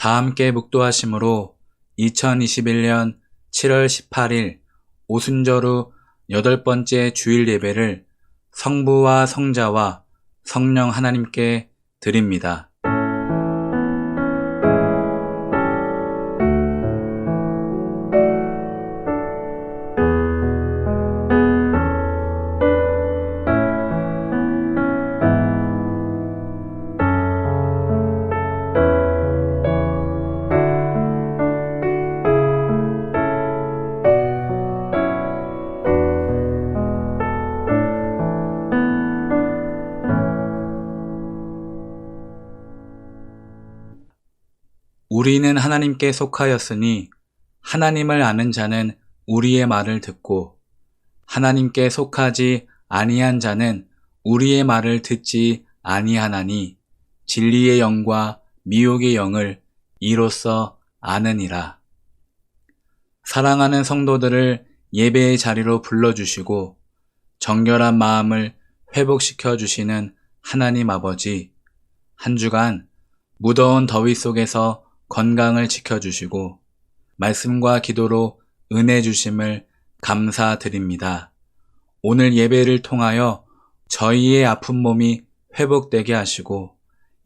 다 함께 묵도하심으로 2021년 7월 18일 오순절 후 8번째 주일 예배를 성부와 성자와 성령 하나님께 드립니다. 우리는 하나님께 속하였으니 하나님을 아는 자는 우리의 말을 듣고 하나님께 속하지 아니한 자는 우리의 말을 듣지 아니하나니 진리의 영과 미혹의 영을 이로써 아느니라. 사랑하는 성도들을 예배의 자리로 불러주시고 정결한 마음을 회복시켜 주시는 하나님 아버지, 한 주간 무더운 더위 속에서 건강을 지켜주시고 말씀과 기도로 은혜 주심을 감사드립니다. 오늘 예배를 통하여 저희의 아픈 몸이 회복되게 하시고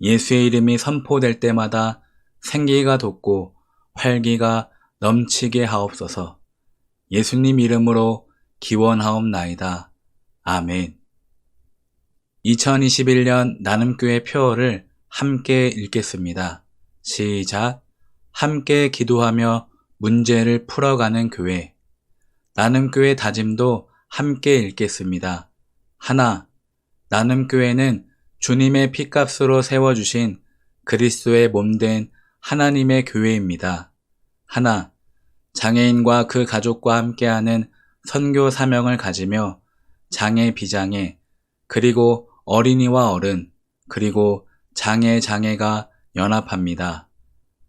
예수의 이름이 선포될 때마다 생기가 돋고 활기가 넘치게 하옵소서. 예수님 이름으로 기원하옵나이다. 아멘. 2021년 나눔교회 표어를 함께 읽겠습니다. 시작. 함께 기도하며 문제를 풀어가는 교회. 나눔교회 다짐도 함께 읽겠습니다. 하나, 나눔교회는 주님의 피값으로 세워주신 그리스도의 몸된 하나님의 교회입니다. 하나, 장애인과 그 가족과 함께하는 선교 사명을 가지며 장애, 비장애, 그리고 어린이와 어른, 그리고 장애가 연합합니다.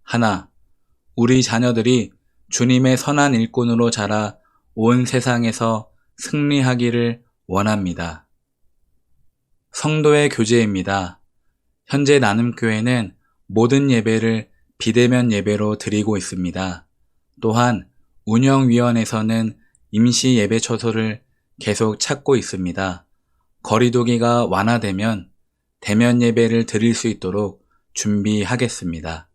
하나, 우리 자녀들이 주님의 선한 일꾼으로 자라 온 세상에서 승리하기를 원합니다. 성도의 교제입니다. 현재 나눔교회는 모든 예배를 비대면 예배로 드리고 있습니다. 또한 운영위원회에서는 임시 예배 처소를 계속 찾고 있습니다. 거리두기가 완화되면 대면 예배를 드릴 수 있도록 준비하겠습니다.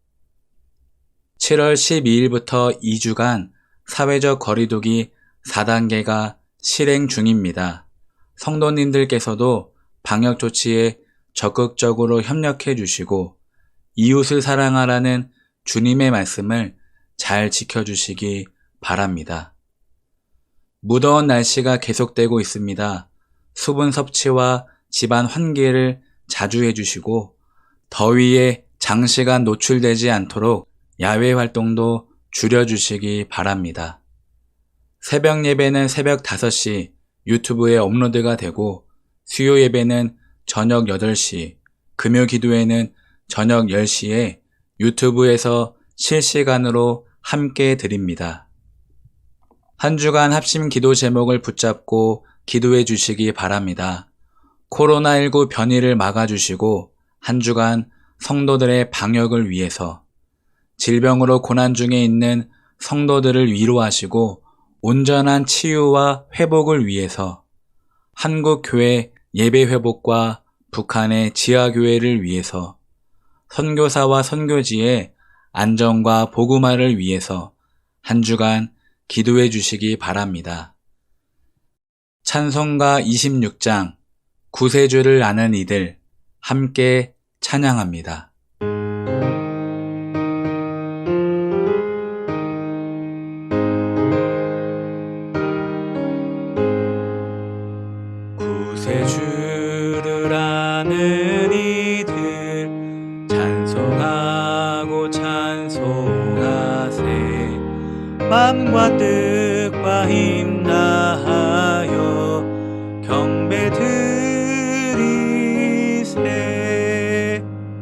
7월 12일부터 2주간 사회적 거리두기 4단계가 실행 중입니다. 성도님들께서도 방역 조치에 적극적으로 협력해 주시고 이웃을 사랑하라는 주님의 말씀을 잘 지켜주시기 바랍니다. 무더운 날씨가 계속되고 있습니다. 수분 섭취와 집안 환기를 자주 해주시고 더위에 장시간 노출되지 않도록 야외 활동도 줄여주시기 바랍니다. 새벽 예배는 새벽 5시 유튜브에 업로드가 되고 수요 예배는 저녁 8시, 금요 기도회는 저녁 10시에 유튜브에서 실시간으로 함께 드립니다. 한 주간 합심 기도 제목을 붙잡고 기도해 주시기 바랍니다. 코로나19 변이를 막아주시고 한 주간 성도들의 방역을 위해서 질병으로 고난 중에 있는 성도들을 위로하시고 온전한 치유와 회복을 위해서 한국교회 예배 회복과 북한의 지하교회를 위해서 선교사와 선교지의 안전과 복음화를 위해서 한 주간 기도해 주시기 바랍니다. 찬송가 26장 구세주를 아는 이들 함께 찬양합니다. 구세주를 아는 이들 찬송하고 찬송하세 맘과 뜻과 힘 다하여 경배 드리세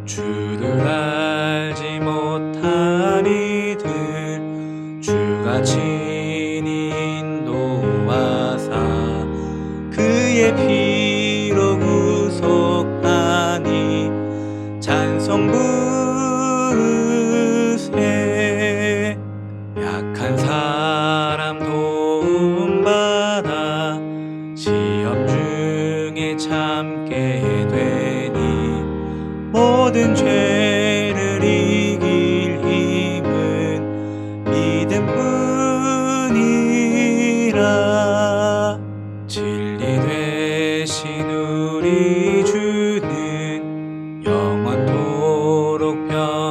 주를 알지 못한 이들 주가 친히 인도하사 그의 피로 구속하니 찬송 부르세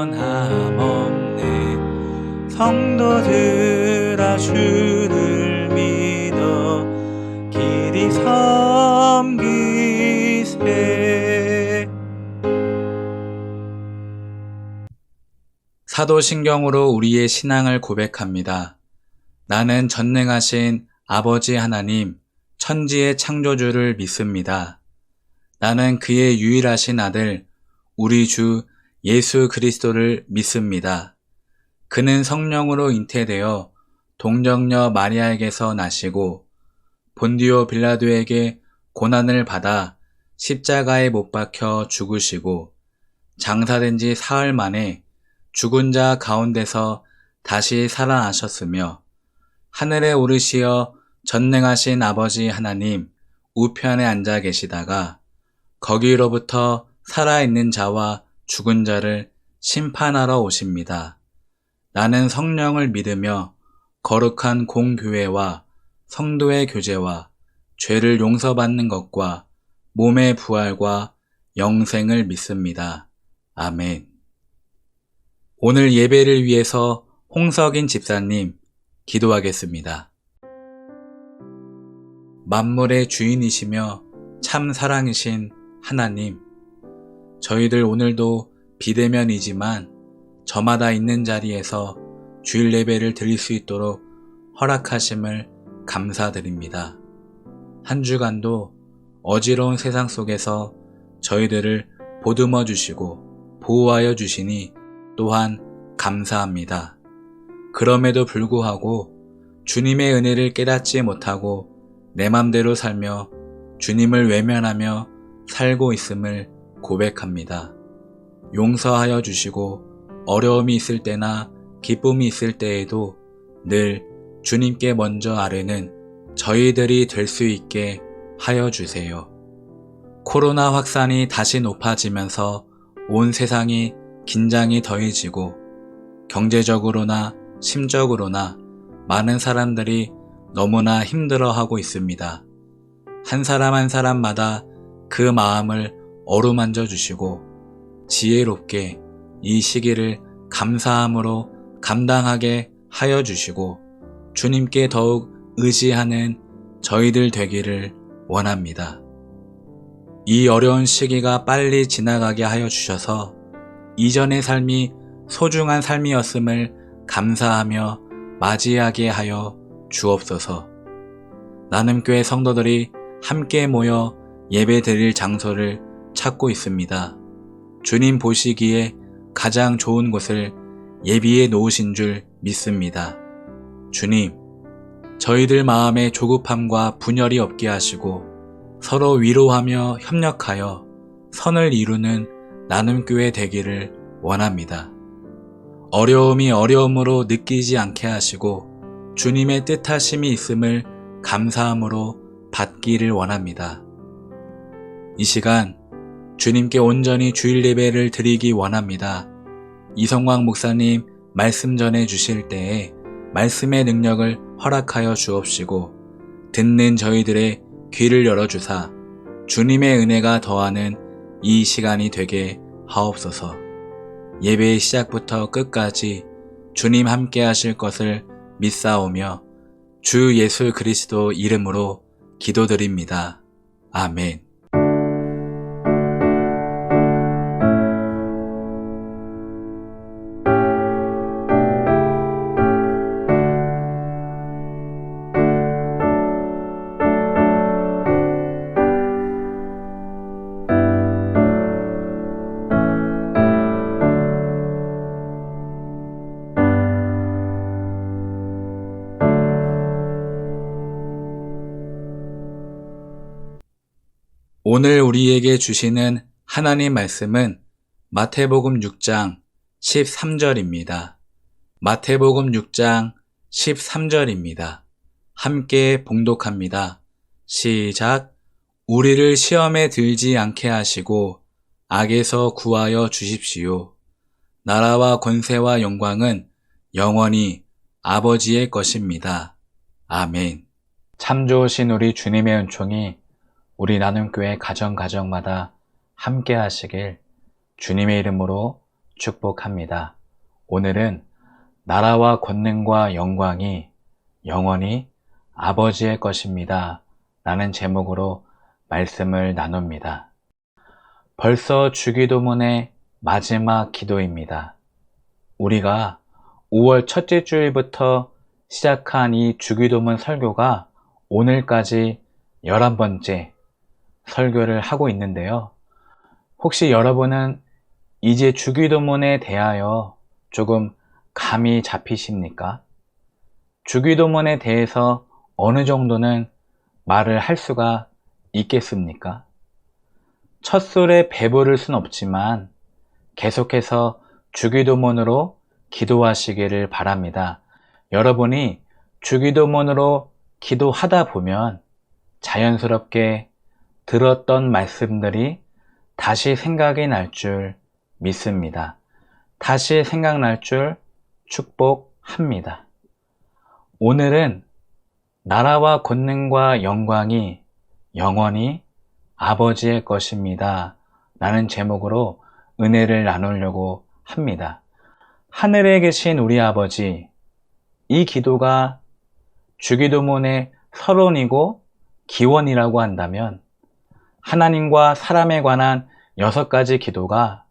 변함없네. 성도들아 주를 믿어 길이 섬기세. 사도신경으로 우리의 신앙을 고백합니다. 나는 전능하신 아버지 하나님, 천지의 창조주를 믿습니다. 나는 그의 유일하신 아들, 우리 주 예수 그리스도를 믿습니다. 그는 성령으로 잉태되어 동정녀 마리아에게서 나시고 본디오 빌라도에게 고난을 받아 십자가에 못 박혀 죽으시고 장사된 지 사흘 만에 죽은 자 가운데서 다시 살아나셨으며 하늘에 오르시어 전능하신 아버지 하나님 우편에 앉아 계시다가 거기로부터 살아있는 자와 죽은 자를 심판하러 오십니다. 나는 성령을 믿으며 거룩한 공교회와 성도의 교제와 죄를 용서받는 것과 몸의 부활과 영생을 믿습니다. 아멘. 오늘 예배를 위해서 홍석인 집사님 기도하겠습니다. 만물의 주인이시며 참 사랑이신 하나님, 저희들 오늘도 비대면이지만 저마다 있는 자리에서 주일 예배를 드릴 수 있도록 허락하심을 감사드립니다. 한 주간도 어지러운 세상 속에서 저희들을 보듬어 주시고 보호하여 주시니 또한 감사합니다. 그럼에도 불구하고 주님의 은혜를 깨닫지 못하고 내 맘대로 살며 주님을 외면하며 살고 있음을 고백합니다. 용서하여 주시고 어려움이 있을 때나 기쁨이 있을 때에도 늘 주님께 먼저 아뢰는 저희들이 될 수 있게 하여 주세요. 코로나 확산이 다시 높아지면서 온 세상이 긴장이 더해지고 경제적으로나 심적으로나 많은 사람들이 너무나 힘들어하고 있습니다. 한 사람 한 사람마다 그 마음을 어루만져 주시고 지혜롭게 이 시기를 감사함으로 감당하게 하여 주시고 주님께 더욱 의지하는 저희들 되기를 원합니다. 이 어려운 시기가 빨리 지나가게 하여 주셔서 이전의 삶이 소중한 삶이었음을 감사하며 맞이하게 하여 주옵소서. 나눔교회 성도들이 함께 모여 예배 드릴 장소를 찾고 있습니다. 주님 보시기에 가장 좋은 곳을 예비해 놓으신 줄 믿습니다. 주님, 저희들 마음에 조급함과 분열이 없게 하시고 서로 위로하며 협력하여 선을 이루는 나눔교회 되기를 원합니다. 어려움이 어려움으로 느끼지 않게 하시고 주님의 뜻하심이 있음을 감사함으로 받기를 원합니다. 이 시간 주님께 온전히 주일 예배를 드리기 원합니다. 이성광 목사님 말씀 전해 주실 때에 말씀의 능력을 허락하여 주옵시고 듣는 저희들의 귀를 열어주사 주님의 은혜가 더하는 이 시간이 되게 하옵소서. 예배의 시작부터 끝까지 주님 함께 하실 것을 믿사오며 주 예수 그리스도 이름으로 기도드립니다. 아멘. 오늘 우리에게 주시는 하나님 말씀은 마태복음 6장 13절입니다. 마태복음 6장 13절입니다. 함께 봉독합니다. 시작. 우리를 시험에 들지 않게 하시고 악에서 구하여 주십시오. 나라와 권세와 영광은 영원히 아버지의 것입니다. 아멘. 참 좋으신 우리 주님의 은총이 우리 나눔교회 가정마다 함께 하시길 주님의 이름으로 축복합니다. 오늘은 나라와 권능과 영광이 영원히 아버지의 것입니다. 라는 제목으로 말씀을 나눕니다. 벌써 주기도문의 마지막 기도입니다. 우리가 5월 첫째 주일부터 시작한 이 주기도문 설교가 오늘까지 11번째 설교를 하고 있는데요. 혹시 여러분은 이제 주기도문에 대하여 조금 감이 잡히십니까? 주기도문에 대해서 어느 정도는 말을 할 수가 있겠습니까? 첫 술에 배부를 순 없지만 계속해서 주기도문으로 기도하시기를 바랍니다. 여러분이 주기도문으로 기도하다 보면 자연스럽게 들었던 말씀들이 다시 생각이 날 줄 믿습니다. 다시 생각날 줄 축복합니다. 오늘은 나라와 권능과 영광이 영원히 아버지의 것입니다. 라는 제목으로 은혜를 나누려고 합니다. 하늘에 계신 우리 아버지, 이 기도가 주기도문의 서론이고 기원이라고 한다면 하나님과 사람에 관한 6가지 기도가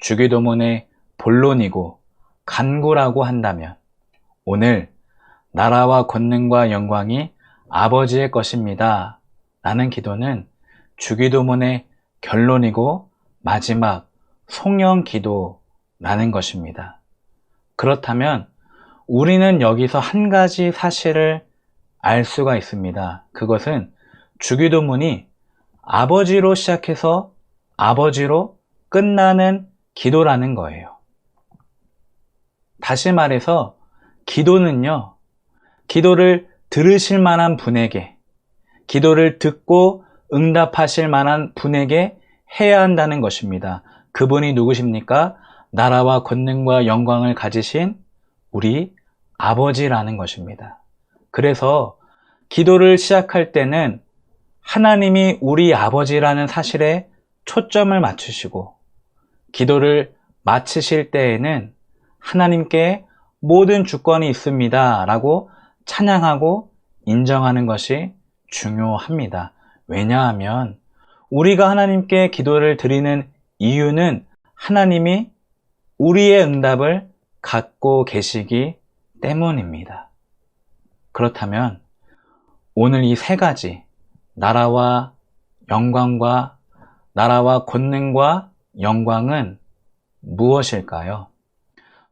주기도문의 본론이고 간구라고 한다면 오늘 나라와 권능과 영광이 아버지의 것입니다. 라는 기도는 주기도문의 결론이고 마지막 송영 기도라는 것입니다. 그렇다면 우리는 여기서 한 가지 사실을 알 수가 있습니다. 그것은 주기도문이 아버지로 시작해서 아버지로 끝나는 기도라는 거예요. 다시 말해서 기도는요, 기도를 들으실 만한 분에게, 기도를 듣고 응답하실 만한 분에게 해야 한다는 것입니다. 그분이 누구십니까? 나라와 권능과 영광을 가지신 우리 아버지라는 것입니다. 그래서 기도를 시작할 때는 하나님이 우리 아버지라는 사실에 초점을 맞추시고 기도를 마치실 때에는 하나님께 모든 주권이 있습니다 라고 찬양하고 인정하는 것이 중요합니다. 왜냐하면 우리가 하나님께 기도를 드리는 이유는 하나님이 우리의 응답을 갖고 계시기 때문입니다. 그렇다면 오늘 이 3가지 나라와 영광과 나라와 권능과 영광은 무엇일까요?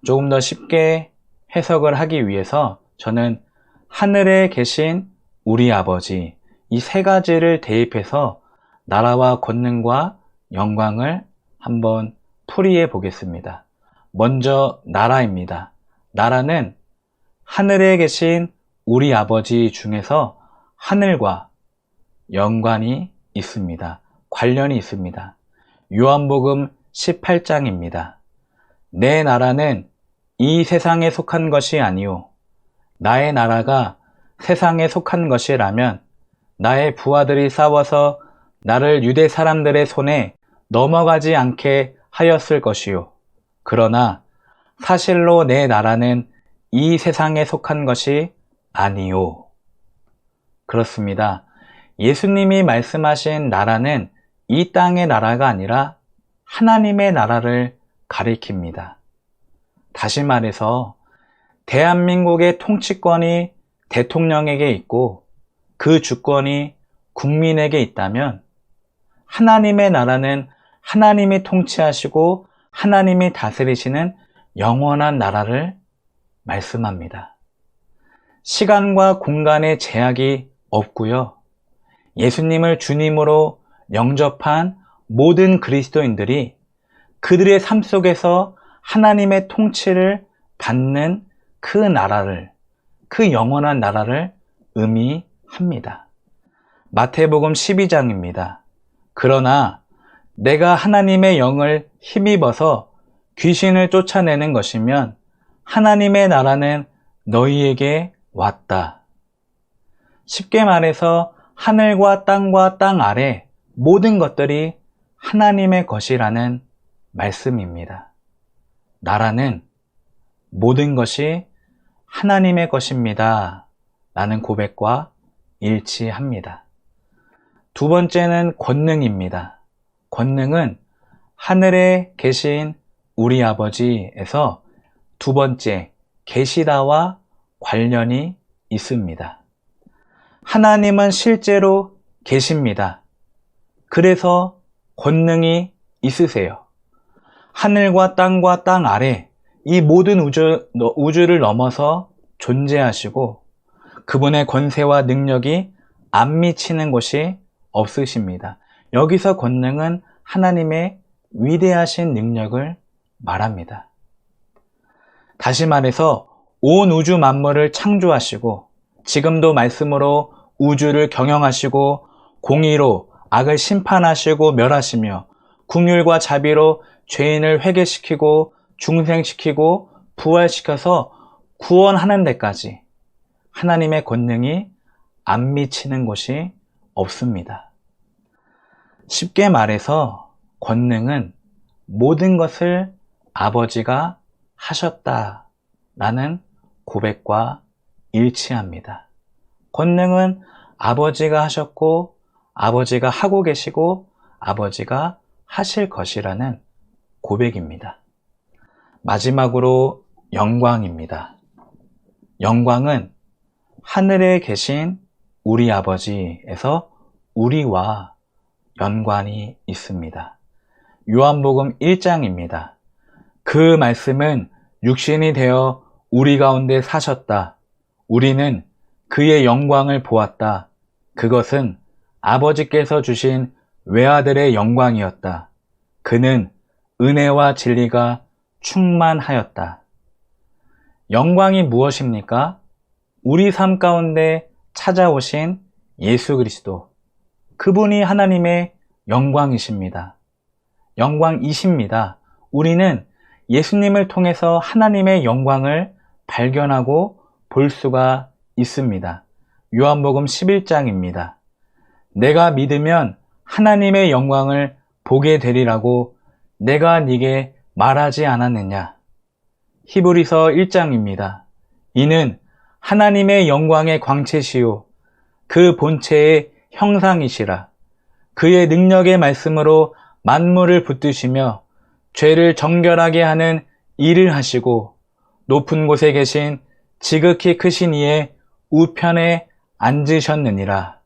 조금 더 쉽게 해석을 하기 위해서 저는 하늘에 계신 우리 아버지 이 3가지를 대입해서 나라와 권능과 영광을 한번 풀이해 보겠습니다. 먼저 나라입니다. 나라는 하늘에 계신 우리 아버지 중에서 하늘과 연관이 있습니다. 관련이 있습니다. 요한복음 18장입니다. 내 나라는 이 세상에 속한 것이 아니요 나의 나라가 세상에 속한 것이라면 나의 부하들이 싸워서 나를 유대 사람들의 손에 넘어가지 않게 하였을 것이요 그러나 사실로 내 나라는 이 세상에 속한 것이 아니요. 그렇습니다. 예수님이 말씀하신 나라는 이 땅의 나라가 아니라 하나님의 나라를 가리킵니다. 다시 말해서 대한민국의 통치권이 대통령에게 있고 그 주권이 국민에게 있다면 하나님의 나라는 하나님이 통치하시고 하나님이 다스리시는 영원한 나라를 말씀합니다. 시간과 공간의 제약이 없고요. 예수님을 주님으로 영접한 모든 그리스도인들이 그들의 삶 속에서 하나님의 통치를 받는 그 나라를, 그 영원한 나라를 의미합니다. 마태복음 12장입니다. 그러나 내가 하나님의 영을 힘입어서 귀신을 쫓아내는 것이면 하나님의 나라는 너희에게 왔다. 쉽게 말해서 하늘과 땅 아래 모든 것들이 하나님의 것이라는 말씀입니다. 나라는 모든 것이 하나님의 것입니다. 라는 고백과 일치합니다. 두 번째는 권능입니다. 권능은 하늘에 계신 우리 아버지에서 두 번째 계시다와 관련이 있습니다. 하나님은 실제로 계십니다. 그래서 권능이 있으세요. 하늘과 땅 아래 이 모든 우주를 넘어서 존재하시고 그분의 권세와 능력이 안 미치는 곳이 없으십니다. 여기서 권능은 하나님의 위대하신 능력을 말합니다. 다시 말해서 온 우주 만물을 창조하시고 지금도 말씀으로 우주를 경영하시고 공의로 악을 심판하시고 멸하시며 긍휼과 자비로 죄인을 회개시키고 중생시키고 부활시켜서 구원하는 데까지 하나님의 권능이 안 미치는 곳이 없습니다. 쉽게 말해서 권능은 모든 것을 아버지가 하셨다라는 고백과 일치합니다. 권능은 아버지가 하셨고 아버지가 하고 계시고 아버지가 하실 것이라는 고백입니다. 마지막으로 영광입니다. 영광은 하늘에 계신 우리 아버지에서 우리와 연관이 있습니다. 요한복음 1장입니다. 그 말씀은 육신이 되어 우리 가운데 사셨다. 우리는 그의 영광을 보았다. 그것은 아버지께서 주신 외아들의 영광이었다. 그는 은혜와 진리가 충만하였다. 영광이 무엇입니까? 우리 삶 가운데 찾아오신 예수 그리스도. 그분이 하나님의 영광이십니다. 영광이십니다. 우리는 예수님을 통해서 하나님의 영광을 발견하고 볼 수가 있습니다. 요한복음 11장입니다. 내가 믿으면 하나님의 영광을 보게 되리라고 내가 네게 말하지 않았느냐. 히브리서 1장입니다. 이는 하나님의 영광의 광채시요 그 본체의 형상이시라. 그의 능력의 말씀으로 만물을 붙드시며 죄를 정결하게 하는 일을 하시고 높은 곳에 계신 지극히 크신 이의 우편에 앉으셨느니라.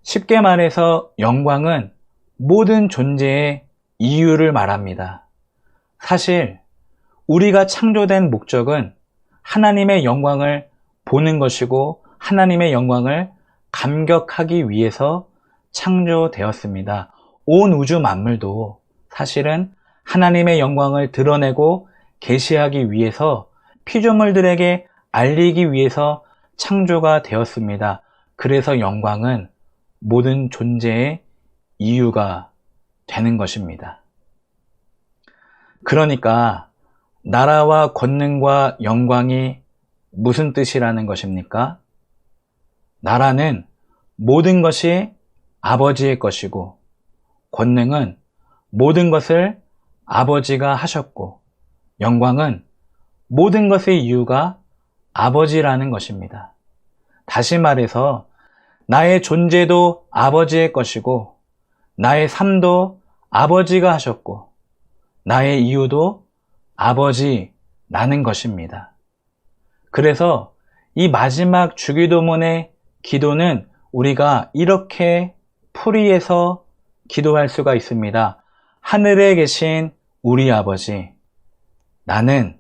쉽게 말해서 영광은 모든 존재의 이유를 말합니다. 사실 우리가 창조된 목적은 하나님의 영광을 보는 것이고 하나님의 영광을 감격하기 위해서 창조되었습니다. 온 우주 만물도 사실은 하나님의 영광을 드러내고 계시하기 위해서 피조물들에게 알리기 위해서 창조가 되었습니다. 그래서 영광은 모든 존재의 이유가 되는 것입니다. 그러니까 나라와 권능과 영광이 무슨 뜻이라는 것입니까? 나라는 모든 것이 아버지의 것이고 권능은 모든 것을 아버지가 하셨고 영광은 모든 것의 이유가 아버지라는 것입니다. 다시 말해서 나의 존재도 아버지의 것이고 나의 삶도 아버지가 하셨고 나의 이유도 아버지라는 것입니다. 그래서 이 마지막 주기도문의 기도는 우리가 이렇게 풀이해서 기도할 수가 있습니다. 하늘에 계신 우리 아버지, 나는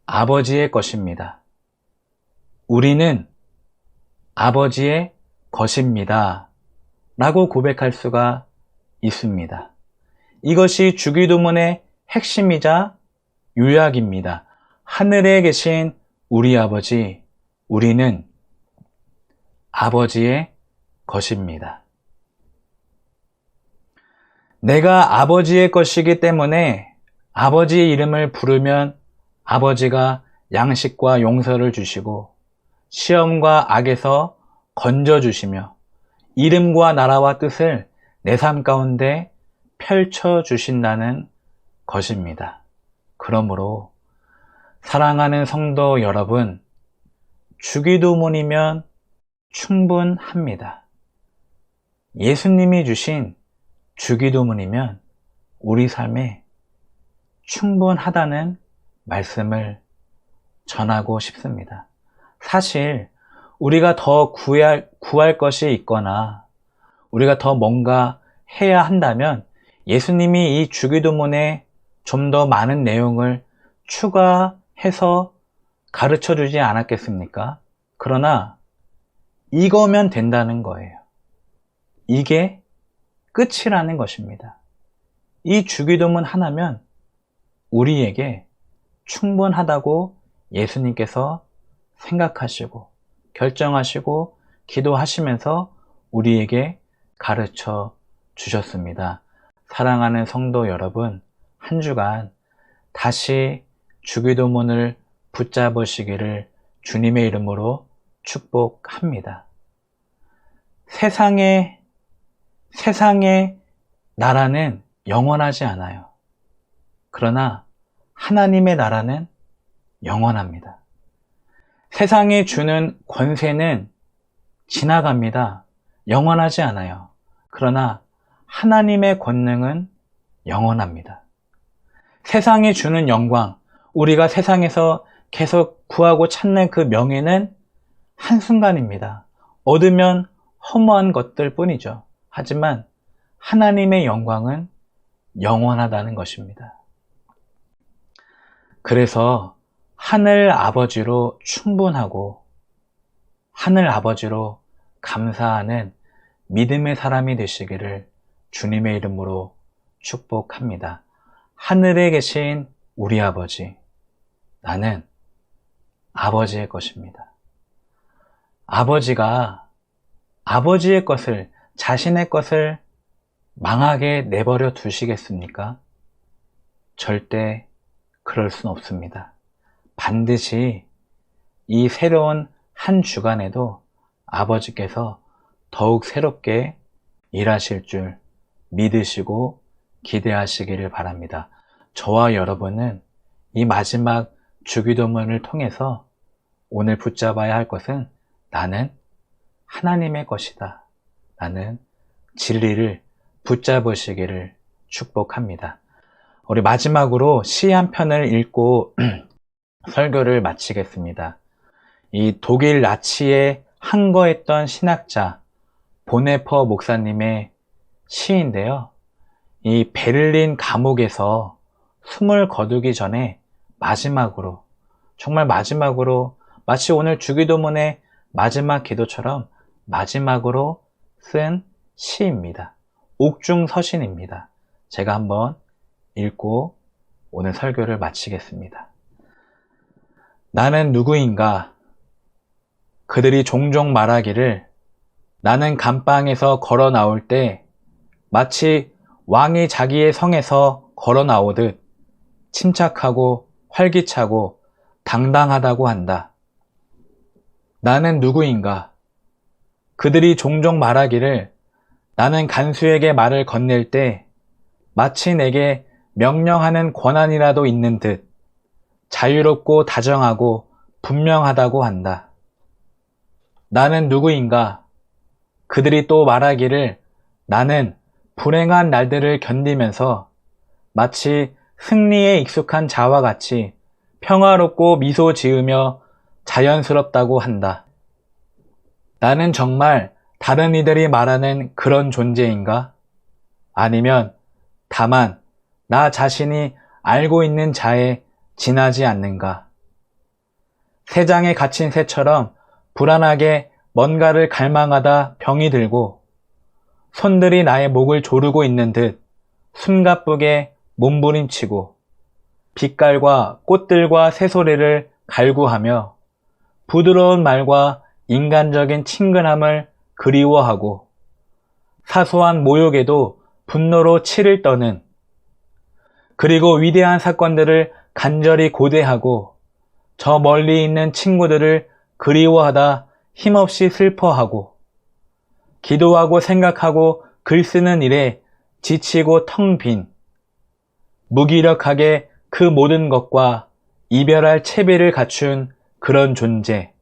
아버지의 것입니다. 우리는 아버지의 것입니다. 라고 고백할 수가 있습니다. 이것이 주기도문의 핵심이자 요약입니다. 하늘에 계신 우리 아버지, 우리는 아버지의 것입니다. 내가 아버지의 것이기 때문에 아버지의 이름을 부르면 아버지가 양식과 용서를 주시고 시험과 악에서 건져주시며 이름과 나라와 뜻을 내 삶 가운데 펼쳐주신다는 것입니다. 그러므로 사랑하는 성도 여러분, 주기도문이면 충분합니다. 예수님이 주신 주기도문이면 우리 삶에 충분하다는 말씀을 전하고 싶습니다. 사실 우리가 더 구할 것이 있거나 우리가 더 뭔가 해야 한다면 예수님이 이 주기도문에 좀 더 많은 내용을 추가해서 가르쳐 주지 않았겠습니까? 그러나 이거면 된다는 거예요. 이게 끝이라는 것입니다. 이 주기도문 하나면 우리에게 충분하다고 예수님께서 생각하시고 결정하시고 기도하시면서 우리에게 가르쳐 주셨습니다. 사랑하는 성도 여러분, 한 주간 다시 주기도문을 붙잡으시기를 주님의 이름으로 축복합니다. 세상의 나라는 영원하지 않아요. 그러나 하나님의 나라는 영원합니다. 세상이 주는 권세는 지나갑니다. 영원하지 않아요. 그러나 하나님의 권능은 영원합니다. 세상이 주는 영광, 우리가 세상에서 계속 구하고 찾는 그 명예는 한순간입니다. 얻으면 허무한 것들 뿐이죠. 하지만 하나님의 영광은 영원하다는 것입니다. 그래서 하늘 아버지로 충분하고 하늘 아버지로 감사하는 믿음의 사람이 되시기를 주님의 이름으로 축복합니다. 하늘에 계신 우리 아버지, 나는 아버지의 것입니다. 아버지가 아버지의 것을, 자신의 것을 망하게 내버려 두시겠습니까? 절대 그럴 순 없습니다. 반드시 이 새로운 한 주간에도 아버지께서 더욱 새롭게 일하실 줄 믿으시고 기대하시기를 바랍니다. 저와 여러분은 이 마지막 주기도문을 통해서 오늘 붙잡아야 할 것은 나는 하나님의 것이다. 나는 진리를 붙잡으시기를 축복합니다. 우리 마지막으로 시 한 편을 읽고 설교를 마치겠습니다. 이 독일 나치에 항거했던 신학자 보네퍼 목사님의 시인데요. 이 베를린 감옥에서 숨을 거두기 전에 마지막으로, 정말 마지막으로, 마치 오늘 주기도문의 마지막 기도처럼 마지막으로 쓴 시입니다. 옥중서신입니다. 제가 한번 읽고 오늘 설교를 마치겠습니다. 나는 누구인가? 그들이 종종 말하기를 나는 감방에서 걸어 나올 때 마치 왕이 자기의 성에서 걸어 나오듯 침착하고 활기차고 당당하다고 한다. 나는 누구인가? 그들이 종종 말하기를 나는 간수에게 말을 건넬 때 마치 내게 명령하는 권한이라도 있는 듯 자유롭고 다정하고 분명하다고 한다. 나는 누구인가? 그들이 또 말하기를 나는 불행한 날들을 견디면서 마치 승리에 익숙한 자와 같이 평화롭고 미소 지으며 자연스럽다고 한다. 나는 정말 다른 이들이 말하는 그런 존재인가? 아니면 다만 나 자신이 알고 있는 자에 지나지 않는가? 새장에 갇힌 새처럼 불안하게 뭔가를 갈망하다 병이 들고 손들이 나의 목을 조르고 있는 듯 숨가쁘게 몸부림치고 빛깔과 꽃들과 새소리를 갈구하며 부드러운 말과 인간적인 친근함을 그리워하고 사소한 모욕에도 분노로 치를 떠는, 그리고 위대한 사건들을 간절히 고대하고 저 멀리 있는 친구들을 그리워하다 힘없이 슬퍼하고 기도하고 생각하고 글 쓰는 일에 지치고 텅 빈, 무기력하게 그 모든 것과 이별할 채비를 갖춘 그런 존재.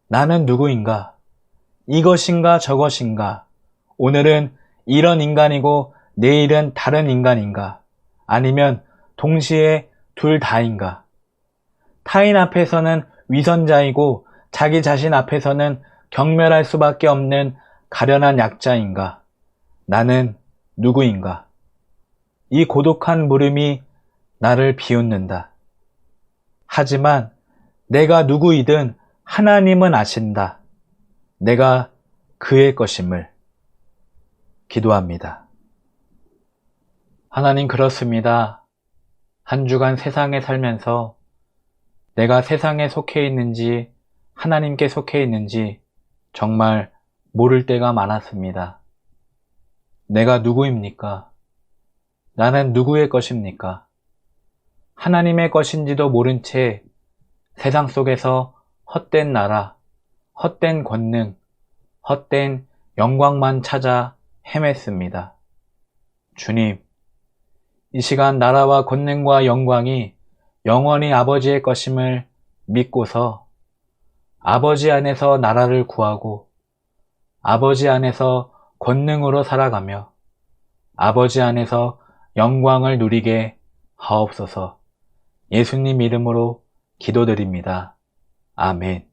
나는 누구인가? 이것인가 저것인가? 오늘은 이런 인간이고 내일은 다른 인간인가? 아니면 동시에 둘 다인가? 타인 앞에서는 위선자이고 자기 자신 앞에서는 경멸할 수밖에 없는 가련한 약자인가? 나는 누구인가? 이 고독한 물음이 나를 비웃는다. 하지만 내가 누구이든 하나님은 아신다. 내가 그의 것임을. 기도합니다. 하나님, 그렇습니다. 한 주간 세상에 살면서 내가 세상에 속해 있는지 하나님께 속해 있는지 정말 모를 때가 많았습니다. 내가 누구입니까? 나는 누구의 것입니까? 하나님의 것인지도 모른 채 세상 속에서 헛된 나라, 헛된 권능, 헛된 영광만 찾아 헤맸습니다. 주님, 이 시간 나라와 권능과 영광이 영원히 아버지의 것임을 믿고서 아버지 안에서 나라를 구하고 아버지 안에서 권능으로 살아가며 아버지 안에서 영광을 누리게 하옵소서. 예수님 이름으로 기도드립니다. 아멘.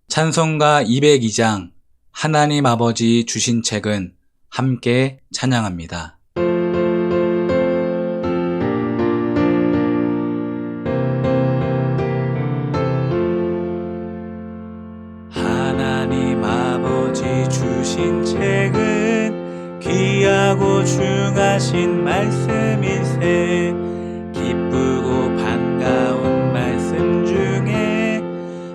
찬송가 202장 하나님 아버지 주신 책은 함께 찬양합니다. 하나님 아버지 주신 책은 귀하고 중하신 말씀일세. 기쁘고 반가운 말씀 중에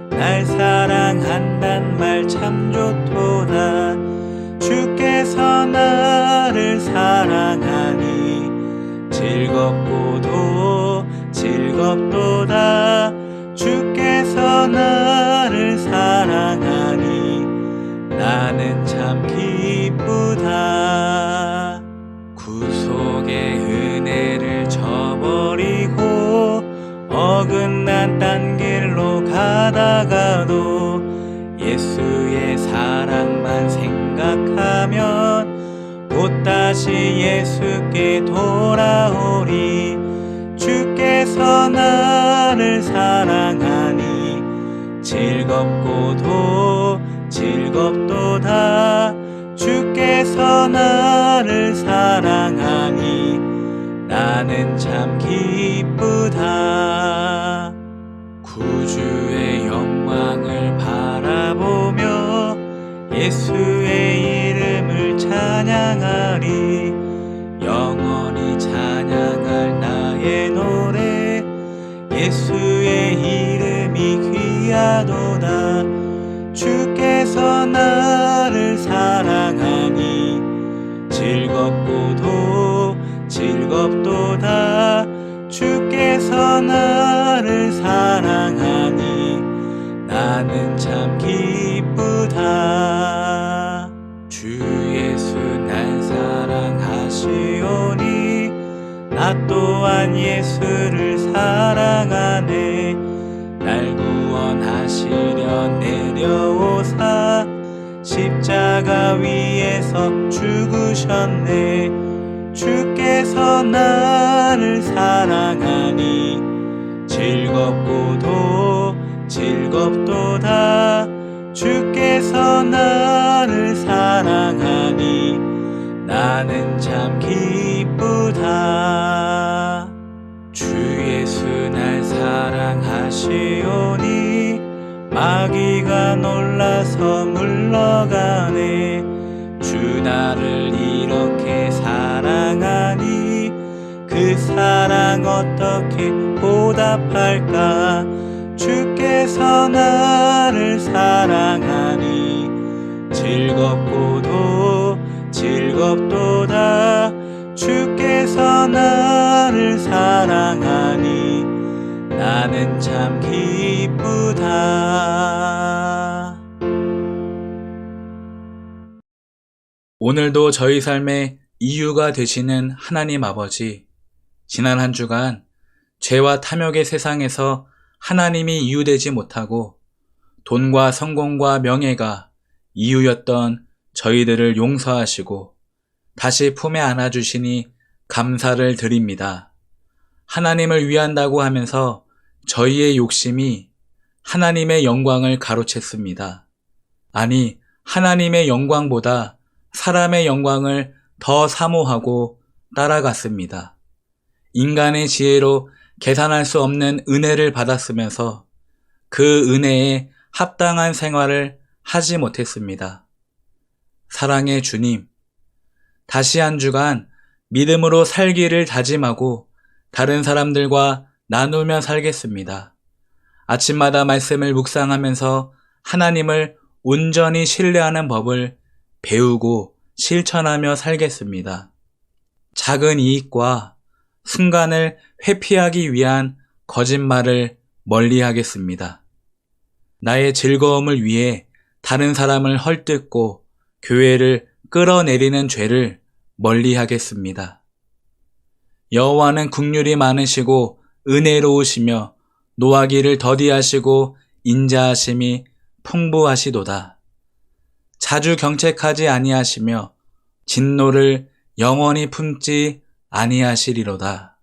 날 사랑한단 말 참 좋도다. 주께서 나를 사랑하니 즐겁고도 즐겁도다. 주께서 나를 사랑하니 나는 참 기쁘다. 구속의 은혜를 저버리고 어긋난 딴 길로 가다가도 예수의 사랑만 생각하면 곧다시 예수께 돌아오리. 주께서 나를 사랑하니 즐겁고도 즐겁도다. 주께서 나를 사랑하니 나는 참 기쁘다. 구주의 영광을 바라보며 예수의 이름을 찬양하리. 영원히 찬양할 나의 노래 예수의 이름이 귀하도다. 주께서 나를 사랑하니 즐겁고도 즐겁도다. 주께서 나를 사랑하니 나는 참 기쁘다. 주 예수 날 사랑하시오니 나 또한 예수를 사랑하네. 날 구원하시려 내려오사 십자가 위에서 죽으셨네. 주께서 나를 사랑하니 즐겁고도 즐겁도다. 주께서 나를 사랑하니 나는 참 기쁘다. 주 예수 날 사랑하시오니 마귀가 놀라서 물러가네. 주 나를 이렇게 사랑하니 그 사랑 어떻게 보답할까. 주께서 나를 사랑하니 즐겁고도 즐겁도다. 주께서 나를 사랑하니 나는 참 기쁘다. 오늘도 저희 삶의 이유가 되시는 하나님 아버지, 지난 한 주간 죄와 탐욕의 세상에서 하나님이 이유되지 못하고 돈과 성공과 명예가 이유였던 저희들을 용서하시고 다시 품에 안아주시니 감사를 드립니다. 하나님을 위한다고 하면서 저희의 욕심이 하나님의 영광을 가로챘습니다. 아니, 하나님의 영광보다 사람의 영광을 더 사모하고 따라갔습니다. 인간의 지혜로 계산할 수 없는 은혜를 받았으면서 그 은혜에 합당한 생활을 하지 못했습니다. 사랑의 주님, 다시 한 주간 믿음으로 살기를 다짐하고 다른 사람들과 나누며 살겠습니다. 아침마다 말씀을 묵상하면서 하나님을 온전히 신뢰하는 법을 배우고 실천하며 살겠습니다. 작은 이익과 순간을 회피하기 위한 거짓말을 멀리하겠습니다. 나의 즐거움을 위해 다른 사람을 헐뜯고 교회를 끌어내리는 죄를 멀리하겠습니다. 여호와는 긍휼이 많으시고 은혜로우시며 노하기를 더디하시고 인자하심이 풍부하시도다. 자주 경책하지 아니하시며 진노를 영원히 품지 아니하시리로다.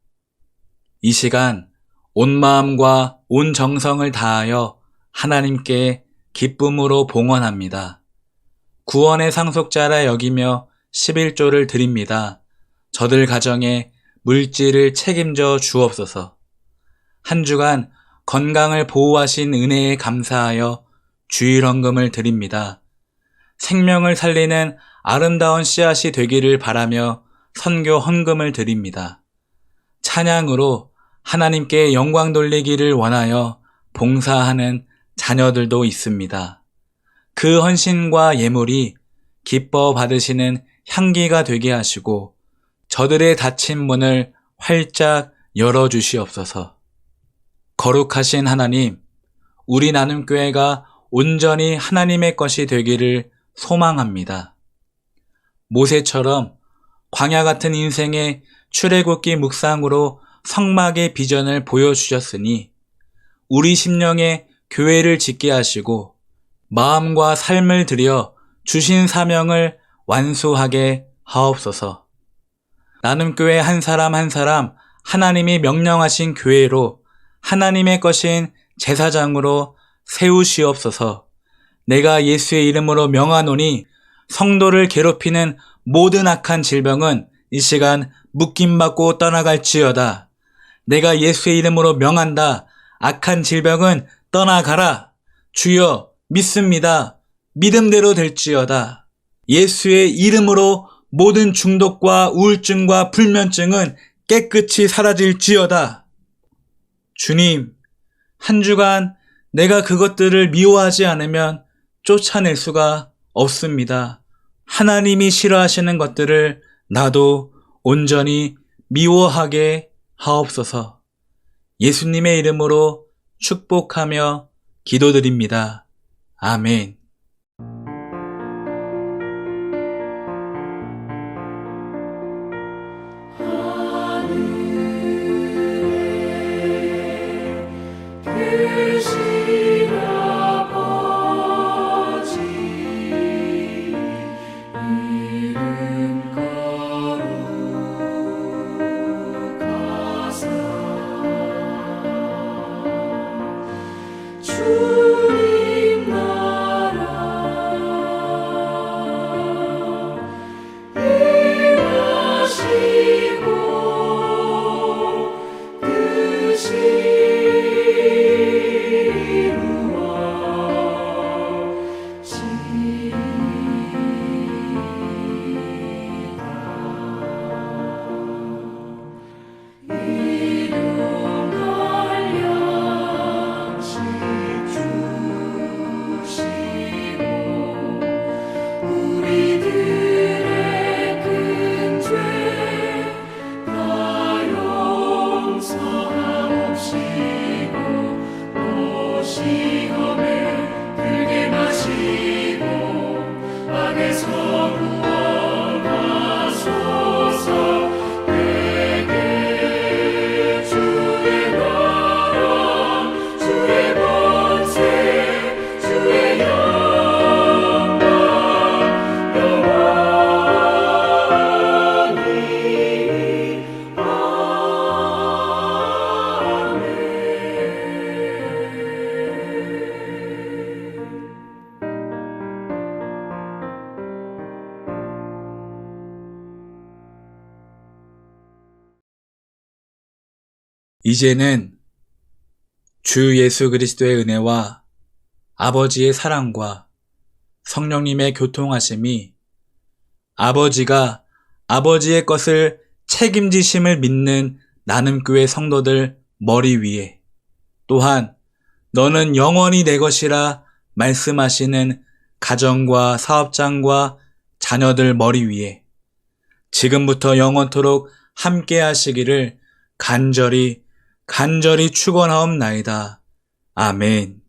이 시간 온 마음과 온 정성을 다하여 하나님께 기쁨으로 봉헌합니다. 구원의 상속자라 여기며 11조를 드립니다. 저들 가정에 물질을 책임져 주옵소서. 한 주간 건강을 보호하신 은혜에 감사하여 주일 헌금을 드립니다. 생명을 살리는 아름다운 씨앗이 되기를 바라며 선교 헌금을 드립니다. 찬양으로 하나님께 영광 돌리기를 원하여 봉사하는 자녀들도 있습니다. 그 헌신과 예물이 기뻐 받으시는 향기가 되게 하시고 저들의 닫힌 문을 활짝 열어주시옵소서. 거룩하신 하나님, 우리 나눔교회가 온전히 하나님의 것이 되기를 소망합니다. 모세처럼 광야 같은 인생의 출애굽기 묵상으로 성막의 비전을 보여주셨으니 우리 심령에 교회를 짓게 하시고 마음과 삶을 들여 주신 사명을 완수하게 하옵소서. 나눔교회 한 사람 한 사람 하나님이 명령하신 교회로 하나님의 것인 제사장으로 세우시옵소서. 내가 예수의 이름으로 명하노니 성도를 괴롭히는 모든 악한 질병은 이 시간 묶임받고 떠나갈지어다. 내가 예수의 이름으로 명한다. 악한 질병은 떠나가라. 주여 믿습니다. 믿음대로 될지어다. 예수의 이름으로 모든 중독과 우울증과 불면증은 깨끗이 사라질지어다. 주님, 한 주간 내가 그것들을 미워하지 않으면 쫓아낼 수가 없습니다. 하나님이 싫어하시는 것들을 나도 온전히 미워하게 하옵소서. 예수님의 이름으로 축복하며 기도드립니다. 아멘. 이제는 주 예수 그리스도의 은혜와 아버지의 사랑과 성령님의 교통하심이 아버지가 아버지의 것을 책임지심을 믿는 나눔교회 성도들 머리 위에, 또한 너는 영원히 내 것이라 말씀하시는 가정과 사업장과 자녀들 머리 위에 지금부터 영원토록 함께 하시기를 간절히 축원하옵나이다. 아멘.